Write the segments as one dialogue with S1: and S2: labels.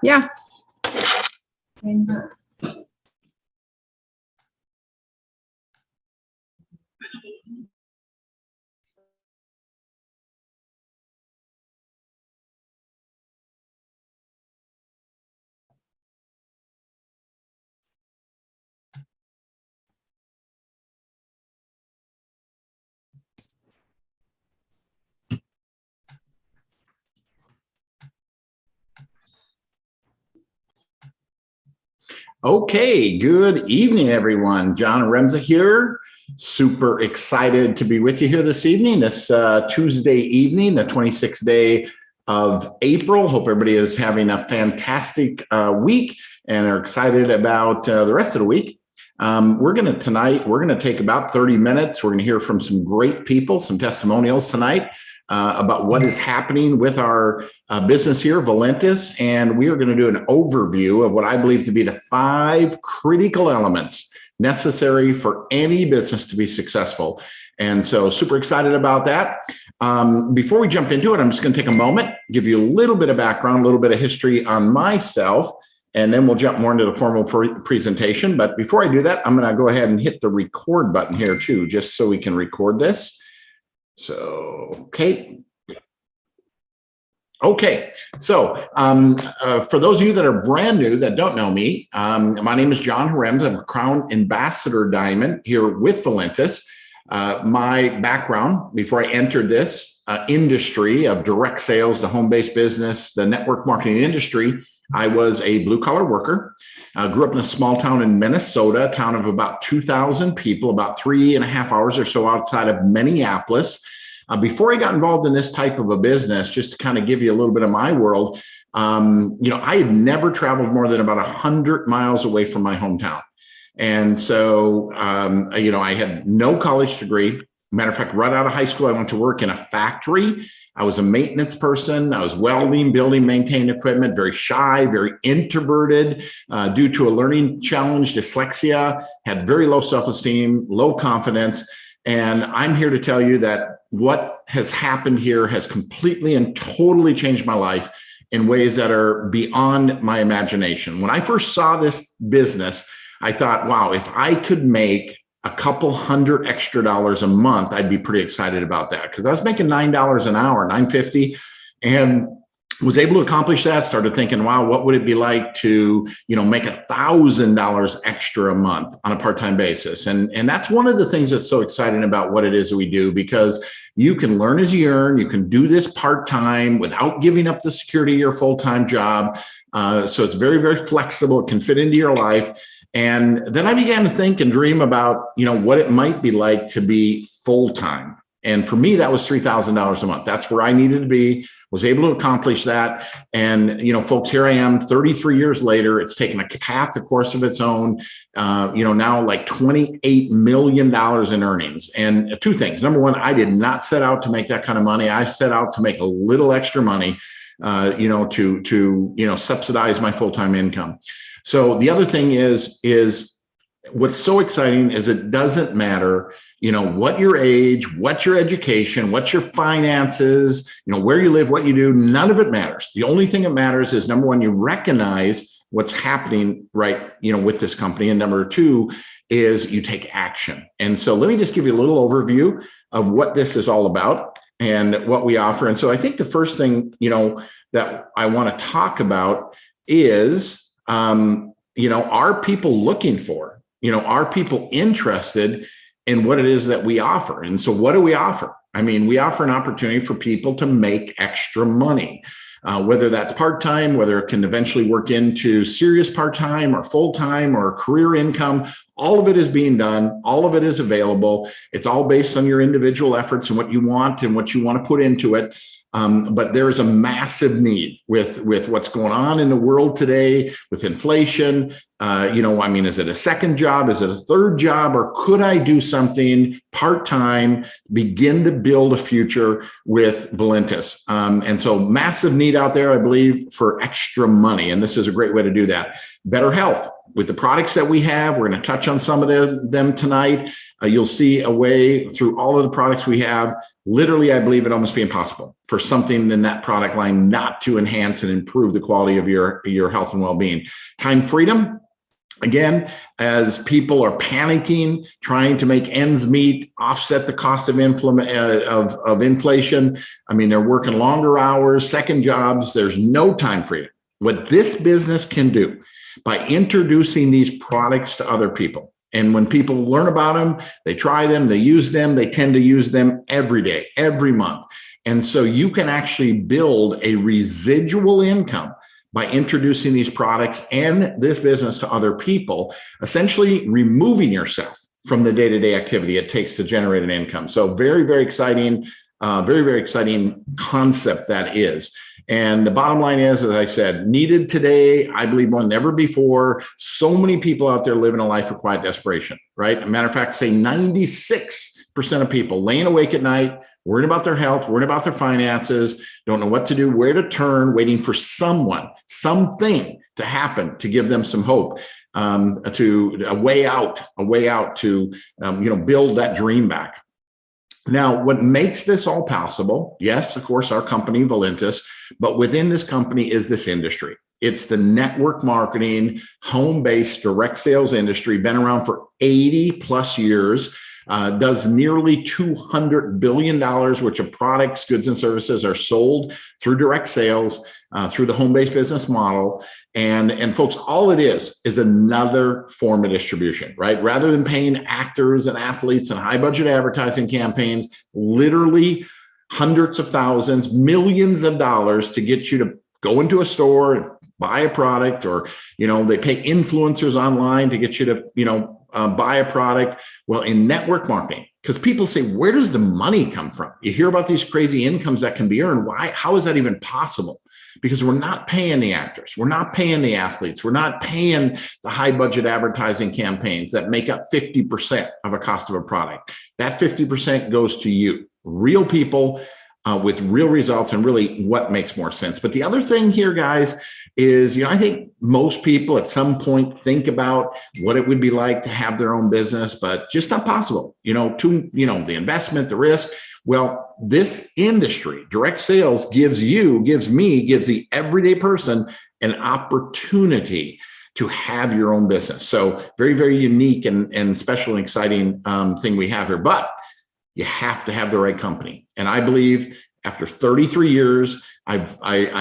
S1: Yeah.
S2: Okay, good evening, everyone. John Haremza here. Super excited to be with you here this evening, this Tuesday evening, the 26th day of April. Hope everybody is having a fantastic week and are excited about the rest of the week. We're going to take about 30 minutes. We're going to hear from some great people, some testimonials tonight about what is happening with our business here, Valentus, and we are going to do an overview of what I believe to be the 5 critical elements necessary for any business to be successful. And so super excited about that. Before we jump into it, I'm just going to take a moment, give you a little bit of background, a little bit of history on myself, and then we'll jump more into the formal presentation. But before I do that, I'm going to go ahead and hit the record button here too, just so we can record this. So, okay. So for those of you that are brand new that don't know me, my name is John Haremza. I'm a Crown Ambassador Diamond here with Valentus. My background before I entered this industry of direct sales, the home-based business, the network marketing industry, I was a blue-collar worker. Grew up in a small town in Minnesota, a town of about 2,000 people, about 3.5 hours or so outside of Minneapolis. Before I got involved in this type of a business, just to kind of give you a little bit of my world, I had never traveled more than about 100 miles away from my hometown. And so, I had no college degree. Matter of fact, right out of high school, I went to work in a factory. I was a maintenance person. I was welding, building, maintaining equipment, very shy, very introverted due to a learning challenge, dyslexia, had very low self-esteem, low confidence. And I'm here to tell you that what has happened here has completely and totally changed my life in ways that are beyond my imagination. When I first saw this business, I thought, wow, if I could make a couple $100 extra a month, I'd be pretty excited about that, because I was making $9 an hour, $9.50, and was able to accomplish that. Started thinking, wow, what would it be like to, make $1,000 extra a month on a part-time basis? And that's one of the things that's so exciting about what it is that we do, because you can learn as you earn. You can do this part-time without giving up the security of your full-time job. So it's very, very flexible. It can fit into your life. And then I began to think and dream about, what it might be like to be full-time. And for me, that was $3,000 a month. That's where I needed to be, was able to accomplish that. And, folks, here I am 33 years later. It's taken a path, of course, of its own, now like $28 million in earnings. And 2 things. Number one, I did not set out to make that kind of money. I set out to make a little extra money, to subsidize my full-time income. So the other thing is what's so exciting is it doesn't matter, what your age, what your education, what your finances, where you live, what you do, none of it matters. The only thing that matters is, number one, you recognize what's happening, right, with this company. And number 2 is you take action. And so let me just give you a little overview of what this is all about and what we offer. And so I think the first thing, that I want to talk about is, are people looking for, are people interested in what it is that we offer? And so what do we offer? I mean, we offer an opportunity for people to make extra money, whether that's part-time, whether it can eventually work into serious part-time or full-time or career income. All of it is being done. All of it is available. It's all based on your individual efforts and what you want and what you want to put into it. But there is a massive need with what's going on in the world today with inflation. Is it a second job? Is it a third job? Or could I do something part-time, begin to build a future with Valentus? And so massive need out there, I believe, for extra money. And this is a great way to do that. Better health. With the products that we have, we're going to touch on some of them tonight. You'll see a way through all of the products we have. Literally, I believe it almost be impossible for something in that product line not to enhance and improve the quality of your health and well-being. Time freedom. Again, as people are panicking, trying to make ends meet, offset the cost of inflation. I mean, they're working longer hours, second jobs. There's no time freedom. What this business can do by introducing these products to other people, and when people learn about them, they try them, they use them, they tend to use them every day, every month. And so you can actually build a residual income by introducing these products and this business to other people, essentially removing yourself from the day-to-day activity it takes to generate an income. So very, very exciting, very, very exciting concept that is. And the bottom line is, as I said, needed today, I believe more than ever before. So many people out there living a life of quiet desperation, right? As a matter of fact, say 96% of people laying awake at night, worried about their health, worried about their finances, don't know what to do, where to turn, waiting for someone, something to happen to give them some hope, to a way out to build that dream back. Now, what makes this all possible? Yes, of course, our company, Valentus, but within this company is this industry. It's the network marketing, home-based direct sales industry, been around for 80 plus years. Does nearly $200 billion, which of products, goods, and services are sold through direct sales, through the home-based business model. And folks, all it is another form of distribution, right? Rather than paying actors and athletes and high-budget advertising campaigns, literally hundreds of thousands, millions of dollars to get you to go into a store and buy a product, or, they pay influencers online to get you to, buy a product. Well, in network marketing, because people say, where does the money come from? You hear about these crazy incomes that can be earned. Why? How is that even possible? Because we're not paying the actors. We're not paying the athletes. We're not paying the high budget advertising campaigns that make up 50% of a cost of a product. That 50% goes to you, real people, with real results, and really what makes more sense. But the other thing here, guys, is, I think most people at some point think about what it would be like to have their own business, but just not possible, the investment, the risk. Well, this industry, direct sales, gives the everyday person an opportunity to have your own business. So very, very unique and special and exciting thing we have here. But you have to have the right company. And I believe after 33 years, I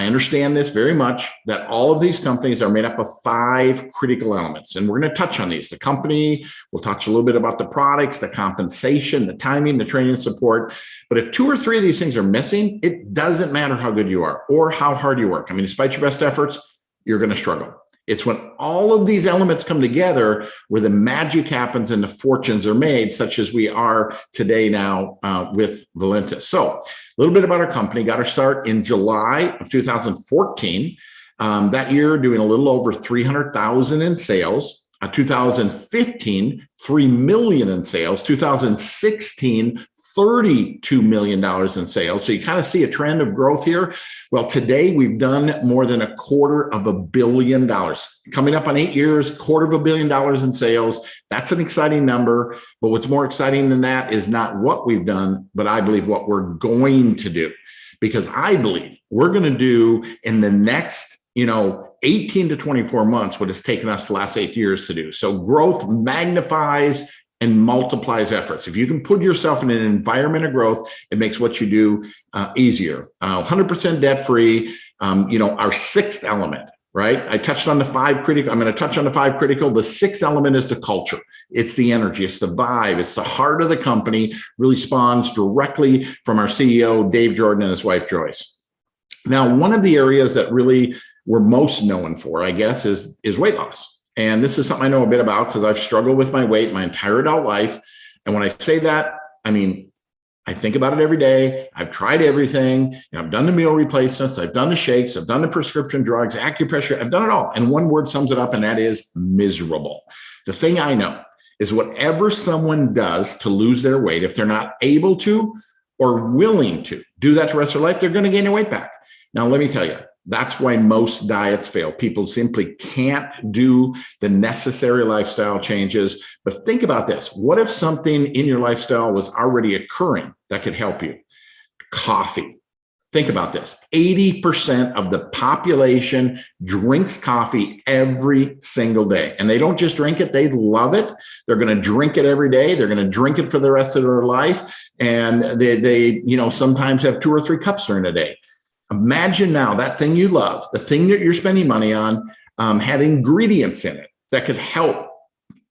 S2: understand this very much, that all of these companies are made up of 5 critical elements. And we're going to touch on these. The company, we'll touch a little bit about the products, the compensation, the timing, the training and support. But if 2 or 3 of these things are missing, it doesn't matter how good you are or how hard you work. I mean, despite your best efforts, you're going to struggle. It's when all of these elements come together where the magic happens and the fortunes are made, such as we are today now with Valentus. So a little bit about our company. Got our start in July of 2014. That year, doing a little over 300,000 in sales. 2015, 3 million in sales. 2016, $32 million in sales. So you kind of see a trend of growth here. Well, today we've done more than $250 million. Coming up on 8 years, $250 million in sales. That's an exciting number. But what's more exciting than that is not what we've done, but I believe what we're going to do. Because I believe we're going to do in the next 18 to 24 months what it's taken us the last 8 years to do. So growth magnifies and multiplies efforts. If you can put yourself in an environment of growth, it makes what you do easier. 100% debt-free. Our 6th element, right? I touched on the 5 critical. I'm going to touch on the 5 critical. The 6th element is the culture. It's the energy. It's the vibe. It's the heart of the company. Really spawns directly from our CEO, Dave Jordan, and his wife, Joyce. Now, one of the areas that really we're most known for, I guess, is weight loss. And this is something I know a bit about because I've struggled with my weight my entire adult life. And when I say that, I mean, I think about it every day. I've tried everything. I've done the meal replacements. I've done the shakes. I've done the prescription drugs, acupressure. I've done it all. And one word sums it up, and that is miserable. The thing I know is whatever someone does to lose their weight, if they're not able to or willing to do that the rest of their life, they're going to gain their weight back. Now, let me tell you, That's why most diets fail. People simply can't do the necessary lifestyle changes. But think about this. What if something in your lifestyle was already occurring that could help you? Coffee. Think about this. 80% of the population drinks coffee every single day. And they don't just drink it, they love it. They're going to drink it every day. They're going to drink it for the rest of their life. And they sometimes have 2 or 3 cups during a day. Imagine now that thing you love, the thing that you're spending money on, had ingredients in it that could help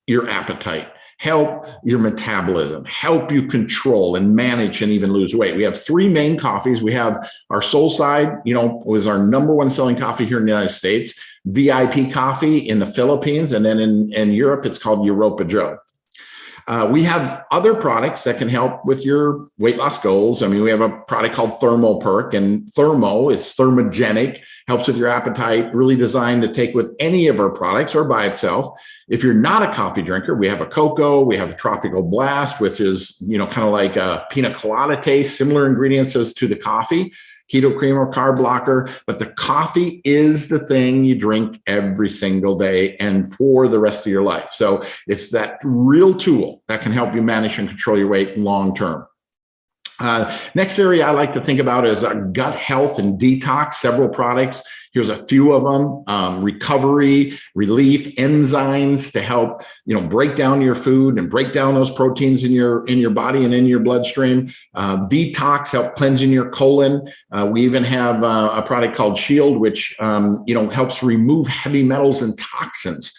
S2: your appetite, help your metabolism, help you control and manage and even lose weight. We have 3 main coffees. We have our Soul Side, was our #1 selling coffee here in the United States, VIP coffee in the Philippines, and then in Europe, it's called Europa Joe. We have other products that can help with your weight loss goals. I mean, we have a product called Thermo Perk, and Thermo is thermogenic, helps with your appetite, really designed to take with any of our products or by itself. If you're not a coffee drinker, we have a cocoa, we have a tropical blast, which is, kind of like a pina colada taste, similar ingredients as to the coffee. Keto creamer, carb blocker, but the coffee is the thing you drink every single day and for the rest of your life. So it's that real tool that can help you manage and control your weight long term. Next area I like to think about is gut health and detox. Several products. Here's a few of them: recovery, relief, enzymes to help break down your food and break down those proteins in your body and in your bloodstream. Detox, help cleansing your colon. We even have a product called Shield, which helps remove heavy metals and toxins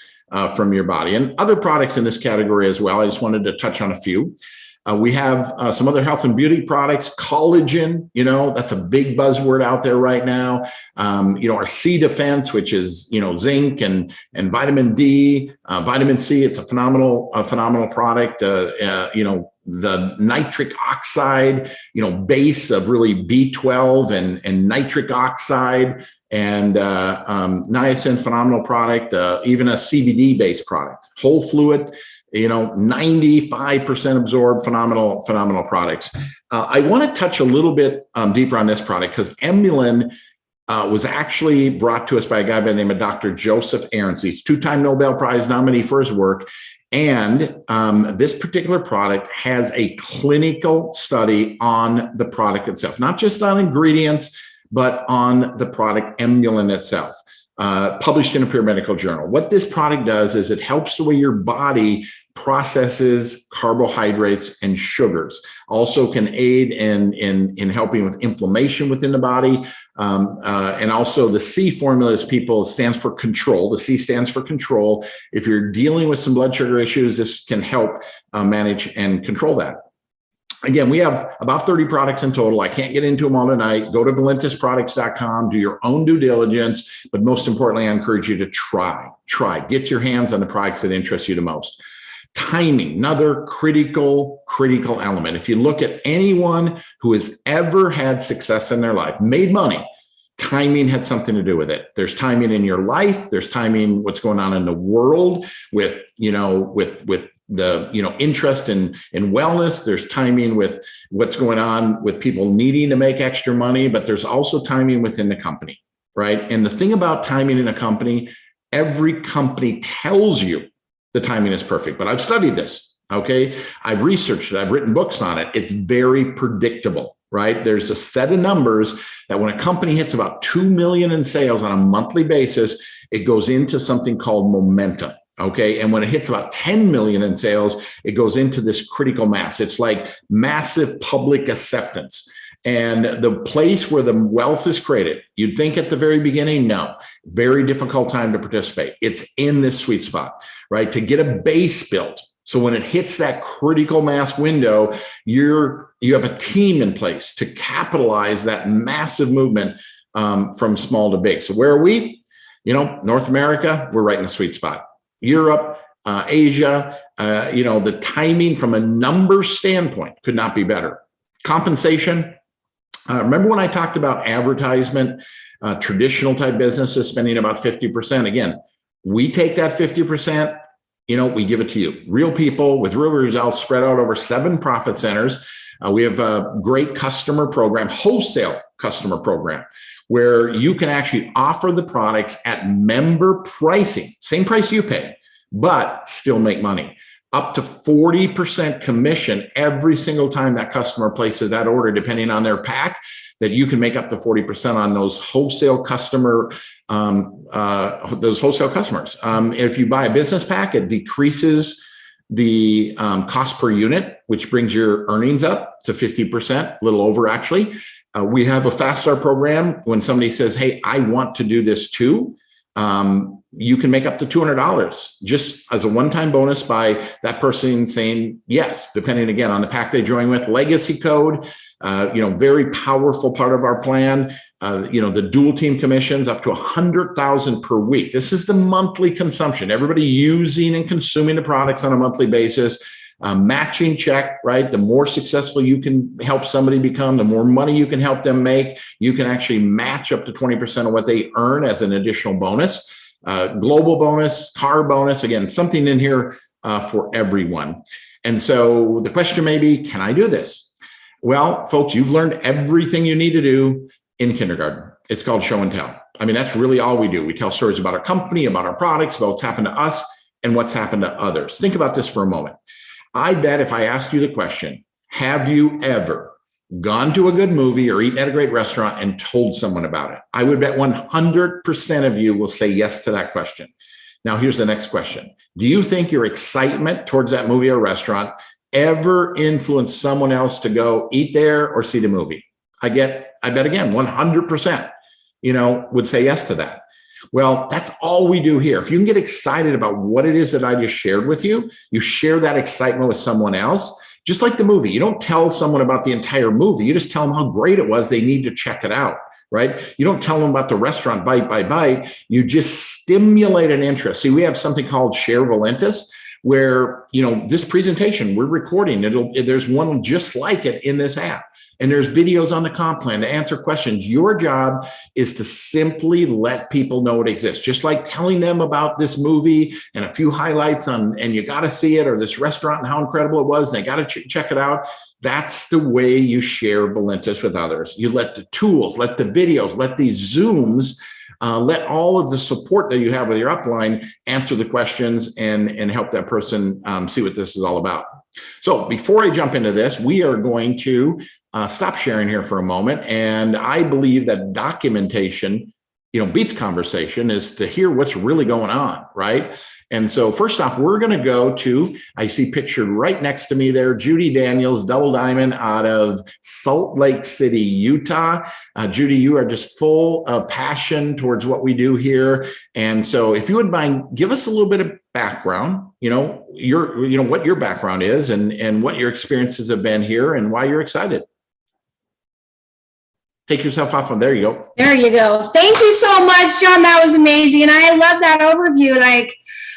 S2: from your body, and other products in this category as well. I just wanted to touch on a few. We have some other health and beauty products, collagen, that's a big buzzword out there right now. Our C defense, which is, zinc and vitamin D, vitamin C. It's a phenomenal product. The nitric oxide, base of really B12 and nitric oxide and niacin, phenomenal product. Even a CBD based product, whole fluid. 95% absorbed, phenomenal products. I want to touch a little bit deeper on this product because Emulin was actually brought to us by a guy by the name of Dr. Joseph Ahrens. He's 2-time Nobel Prize nominee for his work. And this particular product has a clinical study on the product itself, not just on ingredients, but on the product Emulin itself. Published in a peer medical journal. What this product does is it helps the way your body processes carbohydrates and sugars. Also can aid in helping with inflammation within the body. And also the C formula stands for control. The C stands for control. If you're dealing with some blood sugar issues, this can help manage and control that. Again, we have about 30 products in total. I can't get into them all tonight. Go to valentusproducts.com, do your own due diligence, but most importantly, I encourage you to try, get your hands on the products that interest you the most. Timing, another critical element. If you look at anyone who has ever had success in their life, made money, timing had something to do with it. There's timing in your life. There's timing what's going on in the world with the interest in wellness. There's timing with what's going on with people needing to make extra money, but there's also timing within the company, right? And the thing about timing in a company, every company tells you the timing is perfect, but I've studied this. Okay. I've researched it. I've written books on it. It's very predictable, right? There's a set of numbers that when a company hits about 2 million in sales on a monthly basis, it goes into something called momentum. Okay. And when it hits about 10 million in sales, it goes into this critical mass. It's like massive public acceptance. And the place where the wealth is created, you'd think at the very beginning, no, very difficult time to participate. It's in this sweet spot, right? To get a base built. So when it hits that critical mass window, you have a team in place to capitalize that massive movement from small to big. So where are we? North America, we're right in the sweet spot. Europe, Asia, the timing from a numbers standpoint could not be better. Compensation. Remember when I talked about advertisement, traditional type businesses spending about 50%? Again, we take that 50%, we give it to you. Real people with real results spread out over 7 profit centers. We have a great customer program, wholesale customer program, where you can actually offer the products at member pricing, same price you pay, but still make money. Up to 40% commission every single time that customer places that order, depending on their pack, that you can make up to 40% on those wholesale customer, those wholesale customers. If you buy a business pack, it decreases the cost per unit, which brings your earnings up to 50%, a little over actually. We have a fast start program. When somebody says, hey, I want to do this too, you can make up to $200 just as a one-time bonus by that person saying yes, depending again on the pack they join with. Legacy code, very powerful part of our plan. The dual team commissions up to $100,000 per week. This is the monthly consumption. Everybody using and consuming the products on a monthly basis. Matching check, right? The more successful you can help somebody become, the more money you can help them make. You can actually match up to 20% of what they earn as an additional bonus. Global bonus, car bonus, again, something in here for everyone. And so the question may be, can I do this? Well, folks, you've learned everything you need to do in kindergarten. It's called show and tell. I mean, that's really all we do. We tell stories about our company, about our products, about what's happened to us and what's happened to others. Think about this for a moment. I bet if I asked you the question, have you ever gone to a good movie or eaten at a great restaurant and told someone about it? I would bet 100% of you will say yes to that question. Now, here's the next question. Do you think your excitement towards that movie or restaurant ever influenced someone else to go eat there or see the movie? I bet again, 100%, would say yes to that. Well, that's all we do here. If you can get excited about what it is that I just shared with you, you share that excitement with someone else, just like the movie. You don't tell someone about the entire movie. You just tell them how great it was. They need to check it out, right? You don't tell them about the restaurant bite by bite. You just stimulate an interest. See, we have something called Share Valentus, where, this presentation we're recording, there's one just like it in this app. And there's videos on the comp plan to answer questions. Your job is to simply let people know it exists. Just like telling them about this movie and a few highlights and you got to see it, or this restaurant and how incredible it was, and they got to check it out. That's the way you share Valentus with others. You let the tools, let the videos, let these Zooms, let all of the support that you have with your upline answer the questions and help that person see what this is all about. So before I jump into this, we are going to stop sharing here for a moment. And I believe that documentation, beats conversation, is to hear what's really going on, right? And so first off, we're going to go to, I see pictured right next to me there, Judy Daniels, Double Diamond out of Salt Lake City, Utah. Judy, you are just full of passion towards what we do here. And so if you wouldn't mind, give us a little bit of background, what your background is and what your experiences have been here and why you're excited. Take yourself off from there. You go.
S1: There you go. Thank you so much, John. That was amazing. And I love that overview.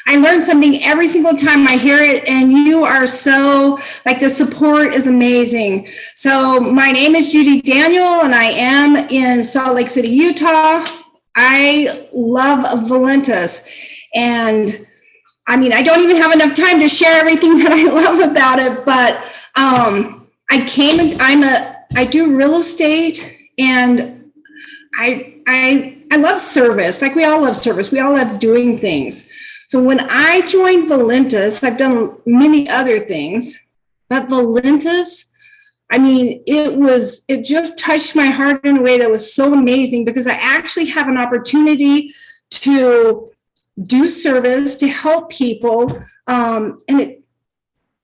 S1: I learn something every single time I hear it. And you are so, the support is amazing. So my name is Judy Daniel, and I am in Salt Lake City, Utah. I love Valentus. And I don't even have enough time to share everything that I love about it. But I do real estate. And I love service. We all love service. We all love doing things. So when I joined Valentus, I've done many other things, but Valentus, it just touched my heart in a way that was so amazing, because I actually have an opportunity to do service, to help people.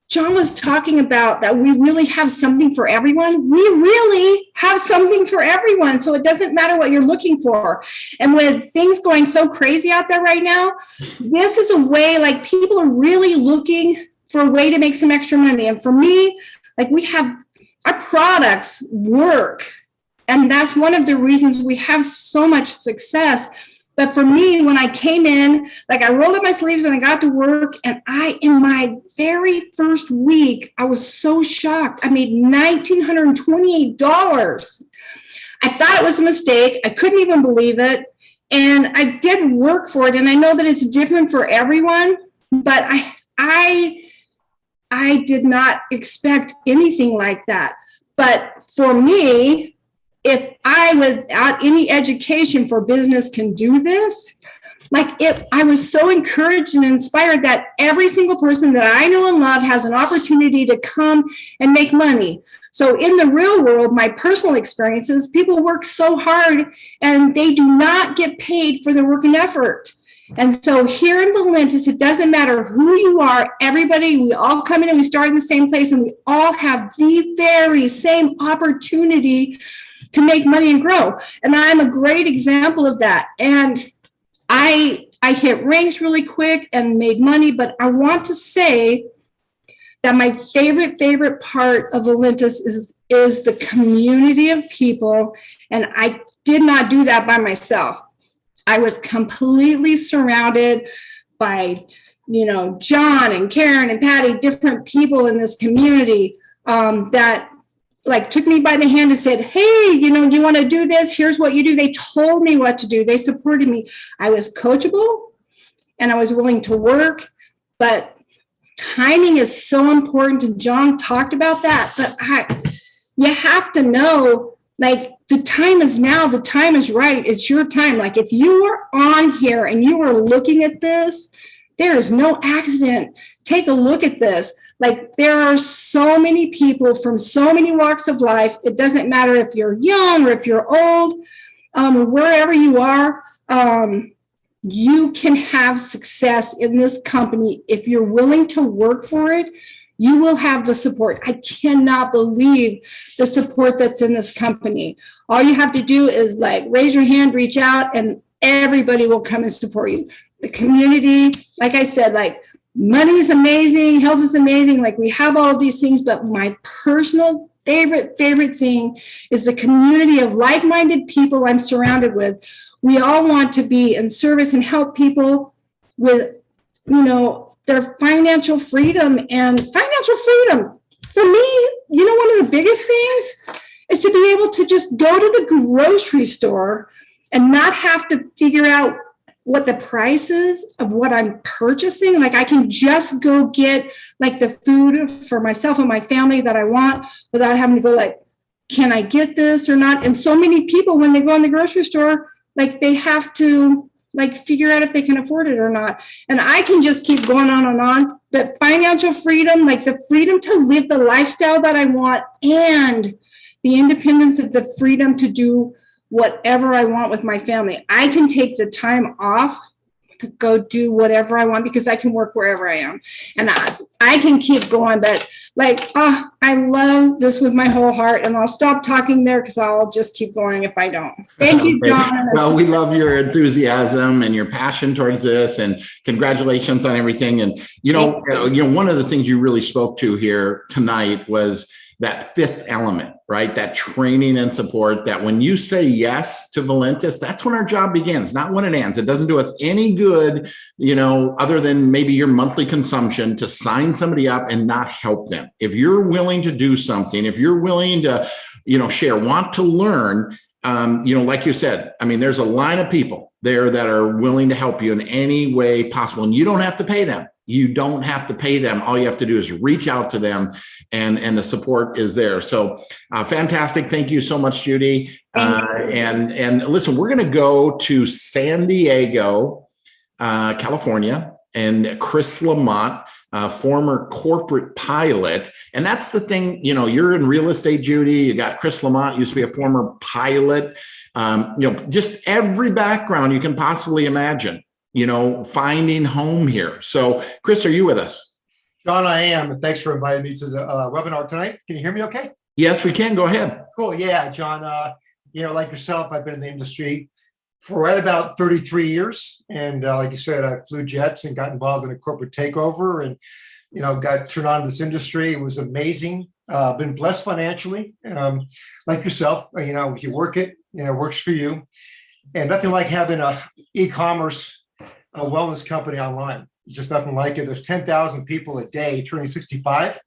S1: John was talking about that we really have something for everyone. We really have something for everyone. So it doesn't matter what you're looking for. And with things going so crazy out there right now, this is a way, people are really looking for a way to make some extra money. And for me, we have, our products work. And that's one of the reasons we have so much success. But for me, when I came in, I rolled up my sleeves and I got to work. And in my very first week, I was so shocked. I made $1,928. I thought it was a mistake. I couldn't even believe it. And I did work for it. And I know that it's different for everyone, but I did not expect anything like that. But for me, if I, without any education for business, can do this, like if I was so encouraged and inspired that every single person that I know and love has an opportunity to come and make money. So in the real world, my personal experiences, people work so hard and they do not get paid for their work and effort. And so here in Valentus, it doesn't matter who you are, everybody, we all come in and we start in the same place and we all have the very same opportunity to make money and grow. And I'm a great example of that. And I hit ranks really quick and made money, but I want to say that my favorite part of Valentus is the community of people. And I did not do that by myself. I was completely surrounded by, John and Karen and Patty, different people in this community that like took me by the hand and said, hey, you want to do this? Here's what you do. They told me what to do. They supported me. I was coachable and I was willing to work, but timing is so important. And John talked about that, but you have to know, like, the time is now, the time is right. It's your time. Like if you are on here and you are looking at this, there is no accident. Take a look at this. Like there are so many people from so many walks of life. It doesn't matter if you're young or if you're old, wherever you are, you can have success in this company. If you're willing to work for it, you will have the support. I cannot believe the support that's in this company. All you have to do is like raise your hand, reach out, and everybody will come and support you. The community, like I said, like money is amazing, health is amazing. Like we have all of these things, but my personal favorite thing is the community of like-minded people I'm surrounded with. We all want to be in service and help people with, their financial freedom. And financial freedom, for me, one of the biggest things is to be able to just go to the grocery store and not have to figure out what the price is of what I'm purchasing. Like I can just go get like the food for myself and my family that I want without having to go like, can I get this or not? And so many people, when they go in the grocery store, like they have to like figure out if they can afford it or not. And I can just keep going on and on. But financial freedom, like the freedom to live the lifestyle that I want and the independence of the freedom to do whatever I want with my family. I can take the time off to go do whatever I want because I can work wherever I am. And I can keep going, but like, I love this with my whole heart. And I'll stop talking there because I'll just keep going if I don't. Thank you, John.
S2: Well, we love your enthusiasm and your passion towards this, and congratulations on everything. And, one of the things you really spoke to here tonight was that fifth element, right? That training and support, that when you say yes to Valentus, that's when our job begins, not when it ends. It doesn't do us any good, other than maybe your monthly consumption, to sign somebody up and not help them. If you're willing to do something, if you're willing to, share, want to learn, like you said, I mean, there's a line of people there that are willing to help you in any way possible, and you don't have to pay them. You don't have to pay them. All you have to do is reach out to them, and the support is there. So fantastic. Thank you so much, Judy. And listen, we're going to go to San Diego, California, and Chris Lamont, former corporate pilot. And that's the thing, you're in real estate, Judy. You got Chris Lamont, used to be a former pilot. Just every background you can possibly imagine. Finding home here. So, Chris, are you with us?
S3: John, I am. And thanks for inviting me to the webinar tonight. Can you hear me okay?
S2: Yes, we can. Go ahead.
S3: Cool. Yeah, John, like yourself, I've been in the industry for right about 33 years. And like you said, I flew jets and got involved in a corporate takeover and, got turned on to this industry. It was amazing. Been blessed financially. Like yourself, if you work it, it works for you. And nothing like having a e-commerce a wellness company online. Just nothing like it. There's 10,000 people a day turning 65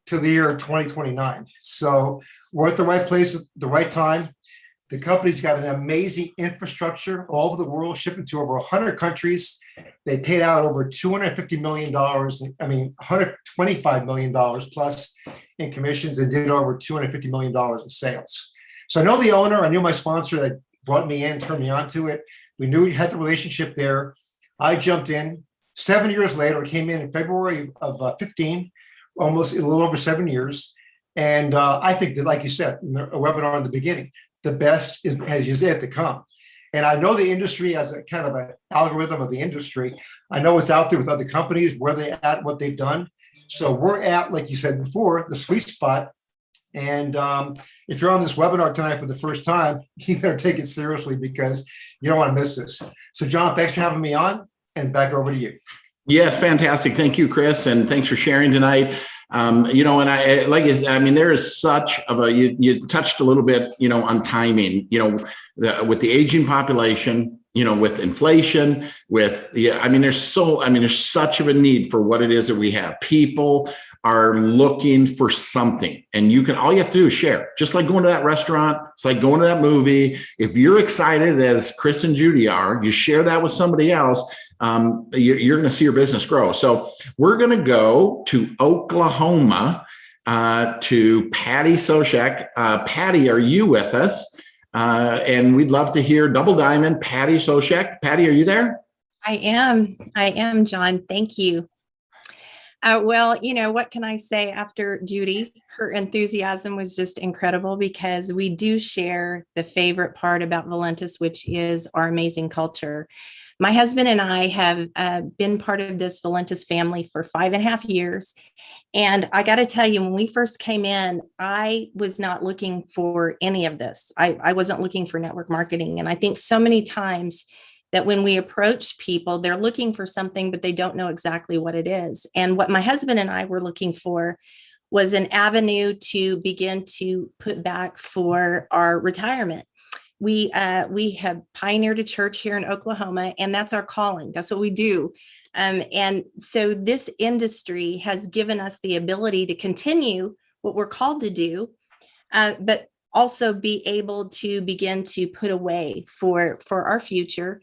S3: to the year 2029. So we're at the right place at the right time. The company's got an amazing infrastructure all over the world, shipping to over 100 countries. They paid out over $250 million, $125 million plus in commissions, and did over $250 million in sales. So I know the owner, I knew my sponsor that brought me in, turned me onto it. We knew we had the relationship there. I jumped in. 7 years later, I came in February of 15, almost a little over 7 years. And I think that, like you said, in a webinar in the beginning, the best is yet to come. And I know the industry as a kind of an algorithm of the industry. I know it's out there with other companies, where they're at, what they've done. So we're at, like you said before, the sweet spot. And if you're on this webinar tonight for the first time, you better take it seriously, because you don't want to miss this. So John, thanks for having me on, and back over to you.
S2: Yes, fantastic. Thank you, Chris. And thanks for sharing tonight. And there is such of a, you touched a little bit, on timing, with the aging population, with inflation, there's such of a need for what it is that we have. People are looking for something, and all you have to do is share. Just like going to that restaurant, it's like going to that movie. If you're excited as Chris and Judy are, you share that with somebody else, you're going to see your business grow. So we're going to go to Oklahoma to Patty Soshek. Patty, are you with us? And we'd love to hear Double Diamond, Patty Soshek. Patty, are you there?
S4: I am, John. Thank you. Well, what can I say after Judy? Her enthusiasm was just incredible, because we do share the favorite part about Valentus, which is our amazing culture. My husband and I have been part of this Valentus family for 5.5 years. And I got to tell you, when we first came in, I was not looking for any of this. I wasn't looking for network marketing. And I think so many times that when we approach people, they're looking for something, but they don't know exactly what it is. And what my husband and I were looking for was an avenue to begin to put back for our retirement. We have pioneered a church here in Oklahoma, and that's our calling. That's what we do. And so this industry has given us the ability to continue what we're called to do, but also be able to begin to put away for our future.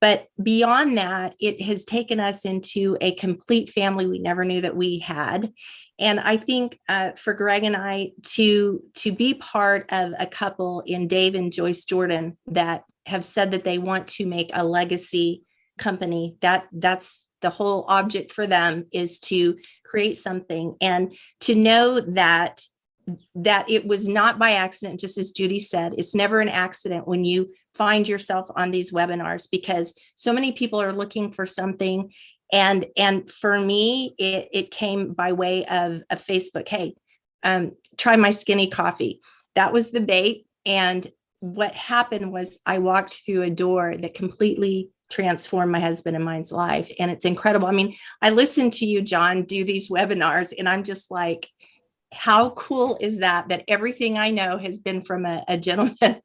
S4: But beyond that, it has taken us into a complete family we never knew that we had. And I think for Greg and I to be part of a couple in Dave and Joyce Jordan that have said that they want to make a legacy company, that's the whole object for them, is to create something, and to know that it was not by accident. Just as Judy said, it's never an accident when you find yourself on these webinars, because so many people are looking for something. And for me, it came by way of a Facebook. Hey, try my skinny coffee. That was the bait. And what happened was I walked through a door that completely transformed my husband and mine's life. And it's incredible. I mean, I listened to you, John, do these webinars, and I'm just like, how cool is that everything I know has been from a gentleman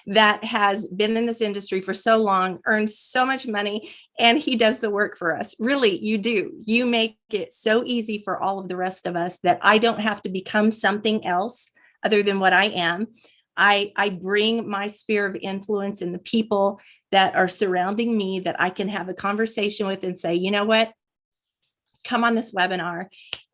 S4: that has been in this industry for so long, earns so much money, and he does the work for us. Really, you do. You make it so easy for all of the rest of us that I don't have to become something else other than what I am. I bring my sphere of influence in the people that are surrounding me that I can have a conversation with and say, you know what? Come on this webinar,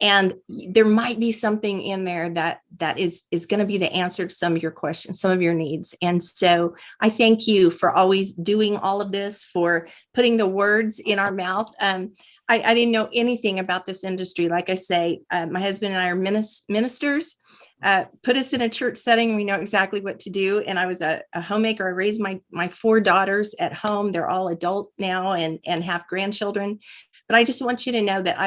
S4: and there might be something in there that is going to be the answer to some of your questions, some of your needs. And so I thank you for always doing all of this, for putting the words in our mouth. I didn't know anything about this industry. Like I say, my husband and I are ministers. Put us in a church setting, we know exactly what to do. And I was a homemaker. I raised my 4 daughters at home. They're all adult now and have grandchildren. But I just want you to know that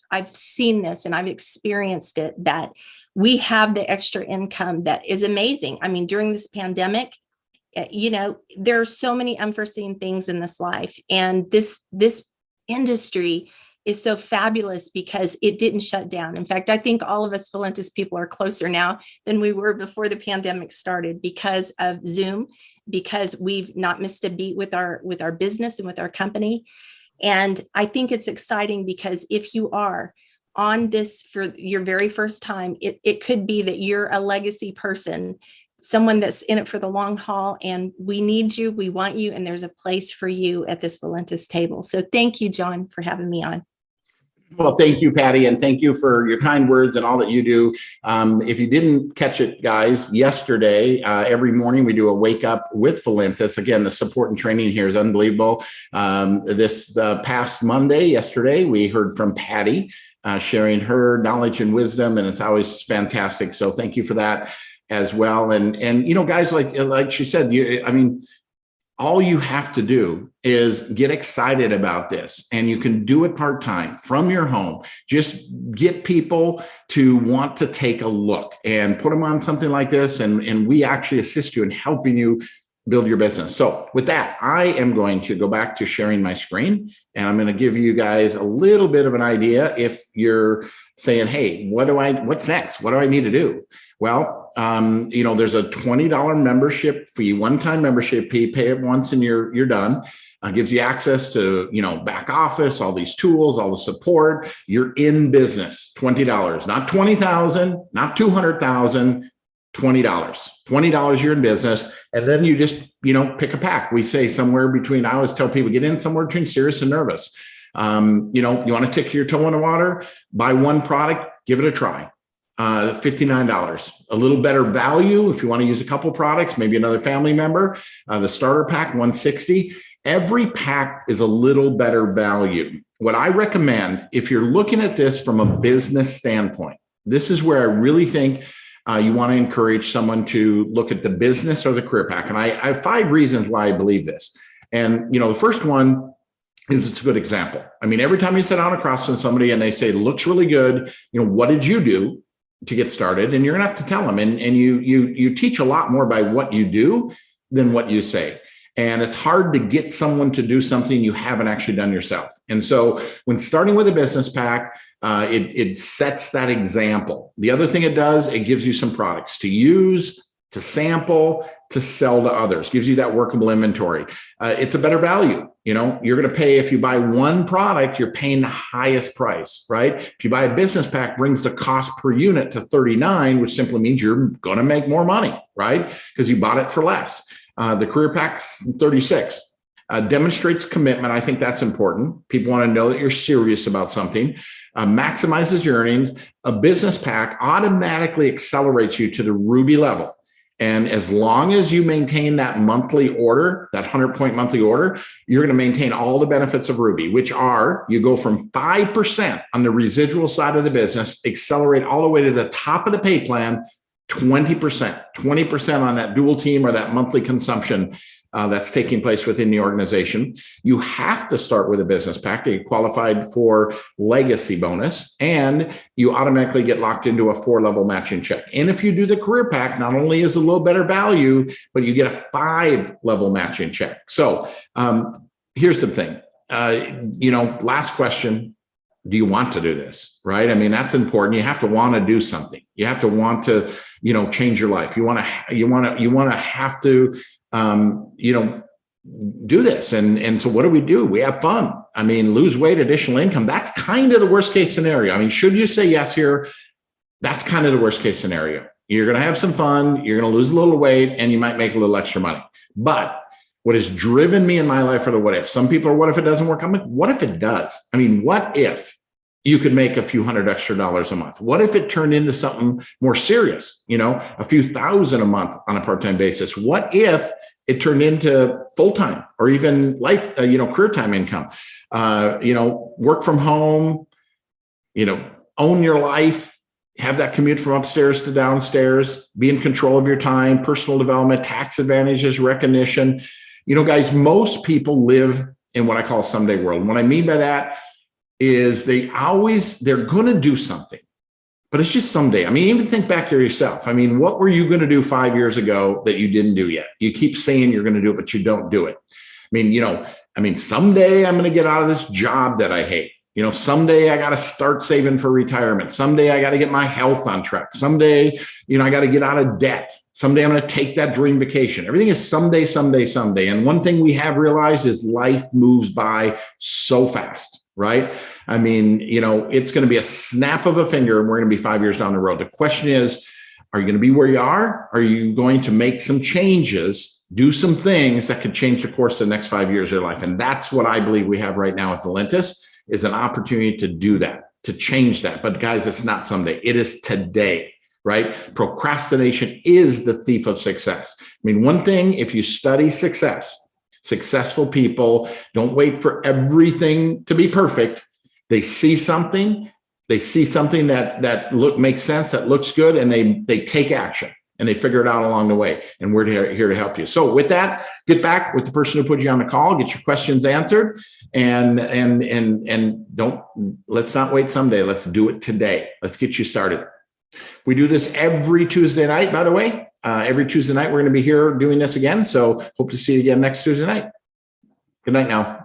S4: I've seen this and I've experienced it, that we have the extra income that is amazing. I mean, during this pandemic, there are so many unforeseen things in this life. And this industry is so fabulous because it didn't shut down. In fact, I think all of us Valentus people are closer now than we were before the pandemic started, because of Zoom, because we've not missed a beat with our business and with our company. And I think it's exciting because if you are on this for your very first time, it could be that you're a legacy person someone that's in it for the long haul, and we need you, we want you, and there's a place for you at this Valentus table. So thank you, John, for having me on.
S2: Well, thank you, Patty, and thank you for your kind words and all that you do. If you didn't catch it, guys, yesterday, every morning we do a wake up with Valentus. Again, the support and training here is unbelievable. This past Monday, yesterday, we heard from Patty sharing her knowledge and wisdom, and it's always fantastic. So thank you for that as well. And you know, guys, like she said, all you have to do is get excited about this, and you can do it part-time from your home. Just get people to want to take a look and put them on something like this. And we actually assist you in helping you build your business. So with that, I am going to go back to sharing my screen, and I'm going to give you guys a little bit of an idea. If you're saying, hey, what's next? What do I need to do? Well, there's a $20 membership fee, one-time membership fee, pay it once and you're done. Gives you access to, back office, all these tools, all the support. You're in business, $20, not $20,000, not $200,000, $20. $20 you're in business. And then you just, pick a pack. We say somewhere between, I always tell people, get in somewhere between serious and nervous. You want to tick your toe in the water, buy one product, give it a try. $59, a little better value. If you want to use a couple products, maybe another family member, the starter pack, $160. Every pack is a little better value. What I recommend, if you're looking at this from a business standpoint, this is where I really think you want to encourage someone to look at the business or the career pack. And I have 5 reasons why I believe this. And, the first one is it's a good example. Every time you sit down across from somebody and they say, looks really good, what did you do to get started? And you're gonna have to tell them. And you teach a lot more by what you do than what you say. And it's hard to get someone to do something you haven't actually done yourself. And so when starting with a business pack, it sets that example. The other thing it does, it gives you some products to use, to sample, to sell to others, gives you that workable inventory. It's a better value. You're going to pay, if you buy one product, you're paying the highest price, right? If you buy a business pack, brings the cost per unit to $39, which simply means you're going to make more money, right? Because you bought it for less. The career pack's $36. Demonstrates commitment. I think that's important. People want to know that you're serious about something. Maximizes your earnings. A business pack automatically accelerates you to the Ruby level. And as long as you maintain that monthly order, that 100-point monthly order, you're going to maintain all the benefits of Ruby, which are you go from 5% on the residual side of the business, accelerate all the way to the top of the pay plan, 20% on that dual team or that monthly consumption that's taking place within the organization. You have to start with a business pack to get qualified for legacy bonus, and you automatically get locked into a 4-level matching check. And if you do the career pack, not only is it a little better value, but you get a 5-level matching check. So here's the thing, last question. Do you want to do this? Right? That's important. You have to want to do something. You have to want to, change your life. You want to have to, do this. And so what do? We have fun. Lose weight, additional income. That's kind of the worst case scenario. Should you say yes here? That's kind of the worst case scenario. You're going to have some fun. You're going to lose a little weight and you might make a little extra money. But what has driven me in my life are the what if. Some people are, what if it doesn't work? I'm like, what if it does? What if you could make a few $100 extra a month? What if it turned into something more serious, a few thousand a month on a part-time basis? What if it turned into full-time or even life, career time income? Work from home, own your life, have that commute from upstairs to downstairs, be in control of your time, personal development, tax advantages, recognition. Guys, most people live in what I call a someday world. And what I mean by that is they're going to do something, but it's just someday. Even think back to yourself. What were you going to do 5 years ago that you didn't do yet? You keep saying you're going to do it, but you don't do it. Someday I'm going to get out of this job that I hate. Someday I got to start saving for retirement. Someday I got to get my health on track. Someday, I got to get out of debt. Someday I'm going to take that dream vacation. Everything is someday, someday, someday. And one thing we have realized is life moves by so fast, right? It's going to be a snap of a finger and we're going to be 5 years down the road. The question is, Are you going to be where you are? Are you going to make some changes, do some things that could change the course of the next 5 years of your life? And that's what I believe we have right now with Valentus, is an opportunity to do that, to change that. But guys, it's not someday. It is today, right? Procrastination is the thief of success. I mean, one thing, if you study success, successful people don't wait for everything to be perfect. They see something that makes sense, that looks good, and they take action and they figure it out along the way. And we're here to help you. So with that, get back with the person who put you on the call, get your questions answered, and let's not wait someday. Let's do it today. Let's get you started. We do this every Tuesday night, by the way. Every Tuesday night, we're going to be here doing this again. So hope to see you again next Tuesday night. Good night now.